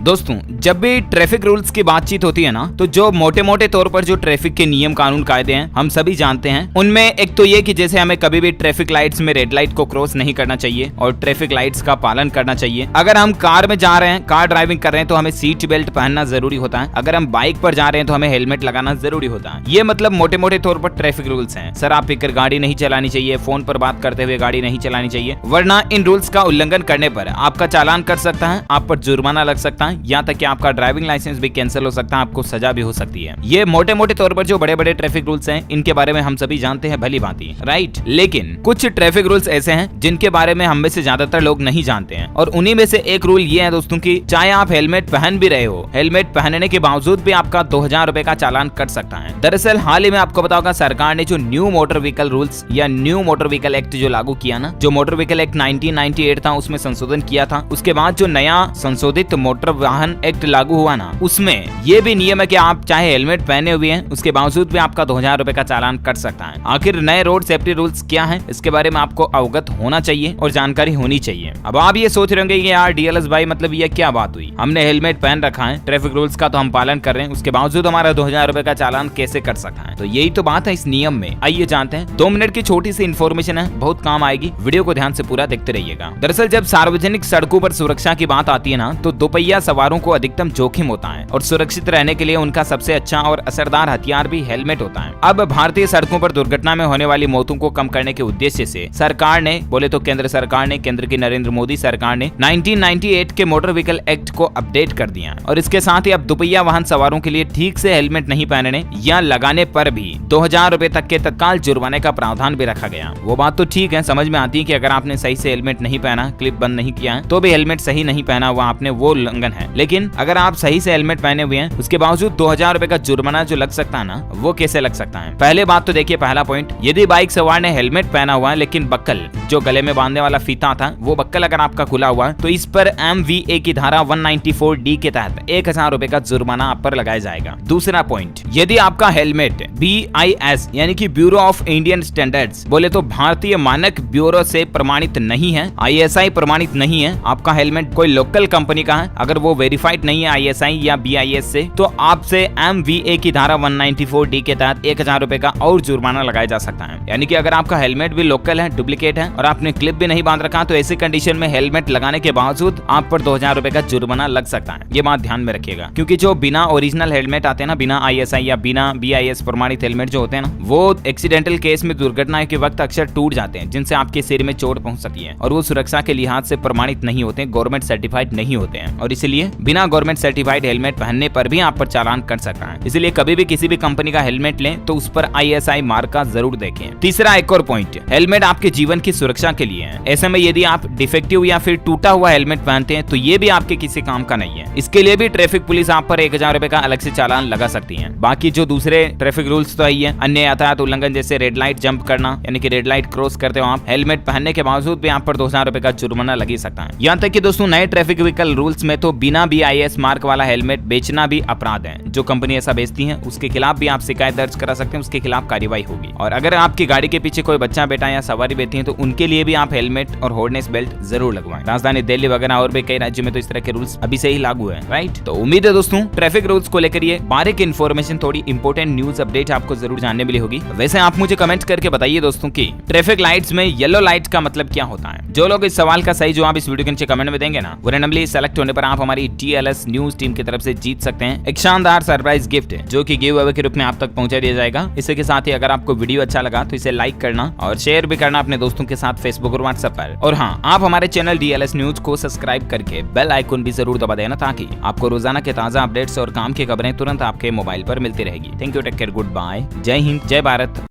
दोस्तों जब भी ट्रैफिक रूल्स की बातचीत होती है ना, तो जो मोटे मोटे तौर पर जो ट्रैफिक के नियम कानून कायदे हैं हम सभी जानते हैं। उनमें एक तो ये कि जैसे हमें कभी भी ट्रैफिक लाइट्स में रेड लाइट को क्रॉस नहीं करना चाहिए और ट्रैफिक लाइट्स का पालन करना चाहिए। अगर हम कार में जा रहे हैं, कार ड्राइविंग कर रहे हैं, तो हमें सीट बेल्ट पहनना जरूरी होता है। अगर हम बाइक पर जा रहे हैं तो हमें हेलमेट लगाना जरूरी होता है। ये मतलब मोटे मोटे तौर पर ट्रैफिक रूल्स हैं। शराब पीकर गाड़ी नहीं चलानी चाहिए, फोन पर बात करते हुए गाड़ी नहीं चलानी चाहिए, वरना इन रूल्स का उल्लंघन करने पर आपका चालान कर सकता है, आप पर जुर्माना लग सकता है, यहाँ तक कि आपका ड्राइविंग लाइसेंस भी कैंसिल हो सकता है, आपको सजा भी हो सकती है। ये मोटे मोटे तौर पर जो बड़े बड़े ट्रैफिक रूल्स हैं इनके बारे में हम सभी जानते हैं भली भांति, राइट। लेकिन कुछ ट्रैफिक रूल्स ऐसे हैं जिनके बारे में हम में से ज्यादातर लोग नहीं जानते हैं, और उन्हीं में से एक रूल ये है दोस्तों की चाहे आप हेलमेट पहन भी रहे हो, हेलमेट पहनने के बावजूद भी आपका 2000 रुपए का चालान कट सकता है। दरअसल हाल ही में आपको बताऊंगा सरकार ने जो न्यू मोटर व्हीकल रूल्स या न्यू मोटर व्हीकल एक्ट जो लागू किया ना, जो मोटर व्हीकल एक्ट 1998 था उसमें संशोधन किया था। उसके बाद जो नया संशोधित मोटर वाहन एक्ट लागू हुआ ना, उसमें ये भी नियम है कि आप चाहे हेलमेट पहने हुए हैं उसके बावजूद भी आपका 2000 रुपए का चालान कट सकता है। आखिर नए रोड सेफ्टी रूल्स क्या हैं, इसके बारे में आपको अवगत होना चाहिए और जानकारी होनी चाहिए। अब आप ये सोच रहे होंगे कि यार डीएलएस भाई मतलब ये क्या बात हुई, हमने हेलमेट पहन रखा है, ट्रैफिक रूल्स का तो हम पालन कर रहे हैं, उसके बावजूद हमारा 2000 रुपए का चालान कैसे कट सकता है। तो यही तो बात है इस नियम में। आइए जानते हैं। 2 मिनट की छोटी सी इन्फॉर्मेशन है, बहुत काम आएगी, वीडियो को ध्यान से पूरा देखते रहिएगा। दरअसल जब सार्वजनिक सड़कों पर सुरक्षा की बात आती है ना, तो दोपहिया सवारों को अधिकतम जोखिम होता है और सुरक्षित रहने के लिए उनका सबसे अच्छा और असरदार हथियार भी हेलमेट होता है। अब भारतीय सड़कों पर दुर्घटना में होने वाली मौतों को कम करने के उद्देश्य से सरकार ने, बोले तो केंद्र सरकार ने, केंद्र की नरेंद्र मोदी सरकार ने 1998 के मोटर व्हीकल एक्ट को अपडेट कर दिया और इसके साथ ही अब दोपहिया वाहन सवारों के लिए ठीक से हेलमेट नहीं पहनने या लगाने पर भी 2000 रुपए तक के तत्काल जुर्माने का प्रावधान भी रखा गया। वो बात तो ठीक है, समझ में आती है कि अगर आपने सही से हेलमेट नहीं पहना, क्लिप बंद नहीं किया है, तो भी हेलमेट सही नहीं पहना हुआ आपने, वो उल्लंघन है। लेकिन अगर आप सही से हेलमेट पहने हुए हैं उसके बावजूद 2000 रुपए का जुर्माना जो लग सकता है ना, वो कैसे लग सकता है। पहले बात तो देखिए, पहला पॉइंट, यदि बाइक सवार ने हेलमेट पहना हुआ है लेकिन बक्कल जो गले में बांधने वाला फीता था वो बक्कल अगर आपका खुला हुआ है तो इस पर MVA की धारा 194D के तहत 1000 रुपए का जुर्माना आप पर लगाया जाएगा। दूसरा पॉइंट, यदि आपका हेलमेट BIS यानी कि ब्यूरो ऑफ इंडियन स्टैंडर्ड्स, बोले तो भारतीय मानक ब्यूरो से प्रमाणित नहीं है, ISI प्रमाणित नहीं है, आपका हेलमेट कोई लोकल कंपनी का है, अगर वो वेरीफाइड नहीं है ISI या BIS से, तो आपसे MVA की धारा 194D के तहत 1000 रुपए का और जुर्माना लगाया जा सकता है। यानी कि अगर आपका हेलमेट भी लोकल है, डुप्लीकेट है और आपने क्लिप भी नहीं बांध रखा, तो ऐसी कंडीशन में हेलमेट लगाने के बावजूद आप पर 2000 रुपए का जुर्माना लग सकता है। ये बात ध्यान में रखिएगा, क्योंकि जो बिना ओरिजिनल हेलमेट आते हैं ना, बिना ISI या बिना BIS प्रमाणित हेलमेट जो होते हैं ना, वो एक्सीडेंटल केस में दुर्घटना के वक्त अक्सर टूट जाते हैं, जिनसे आपके सिर में चोट पहुंच सकती है, और वो सुरक्षा के लिहाज से प्रमाणित नहीं होते, गवर्नमेंट सर्टिफाइड नहीं होते हैं, और इसलिए बिना गवर्नमेंट सर्टिफाइड हेलमेट पहनने पर भी आप पर चालान कर सकता है। इसलिए कभी भी किसी भी कंपनी का हेलमेट लें तो उस पर ISI मार्क का जरूर देखें। तीसरा एक और पॉइंट, हेलमेट आपके जीवन की सुरक्षा के लिए है। ऐसे में यदि आप डिफेक्टिव या फिर टूटा हुआ हेलमेट पहनते हैं तो ये भी आपके किसी काम का नहीं है। इसके लिए भी ट्रैफिक पुलिस आप पर 1000 रुपए का अलग से चालान लगा सकती है। बाकी जो दूसरे ट्रैफिक रूल्स तो है ही है, अन्य यातायात उल्लंघन जैसे रेड लाइट जंप करना, यानी कि रेड लाइट क्रॉस करते हो आप, हेलमेट पहनने के बावजूद भी आप पर 2000 रुपए का जुर्माना लग ही सकता है। यहाँ तक कि दोस्तों नए ट्रैफिक व्हीकल रूल्स में तो बिना BIS मार्क वाला हेलमेट बेचना भी अपराध है। जो कंपनी ऐसा बेचती है उसके खिलाफ भी आप शिकायत दर्ज करा सकते हैं, उसके खिलाफ कार्रवाई होगी। और अगर आपकी गाड़ी के पीछे कोई बच्चा बेटा या सवारी बैठी है तो उनके लिए भी आप हेलमेट और हार्नेस बेल्ट जरूर लगवाएं। राजधानी दिल्ली वगैरह और भी कई राज्यों में तो इस तरह के रूल्स अभी से ही लागू है, राइट। तो उम्मीद है दोस्तों ट्रैफिक रूल्स को लेकर ये बारीक इन्फॉर्मेशन, थोड़ी इंपॉर्टेंट न्यूज अपडेट आपको जरूर जानने मिली होगी। वैसे आप मुझे कमेंट करके बताइए दोस्तों कि ट्रैफिक लाइट्स में येलो लाइट का मतलब क्या होता है। जो लोग इस सवाल का सही जवाब इस वीडियो के नीचे कमेंट में देंगे ना, वो रैंडमली सेलेक्ट होने पर आप हमारी TLS न्यूज टीम की तरफ से जीत सकते हैं एक शानदार सरप्राइज गिफ्ट, जो कि गिव अवे के रूप में आप तक पहुंचा दिया जाएगा। इसी के साथ ही अगर आपको वीडियो अच्छा लगा तो इसे लाइक करना और शेयर भी करना अपने दोस्तों के साथ फेसबुक और व्हाट्सएप पर। और हाँ, आप हमारे चैनल DLS न्यूज को सब्सक्राइब करके बेल आइकन भी जरूर दबा देना, ताकि आपको रोजाना के ताजा अपडेट्स और काम की खबरें तुरंत आपके मोबाइल पर मिलती रहेगी। Thank you, take care, good bye, जय हिंद, जय भारत।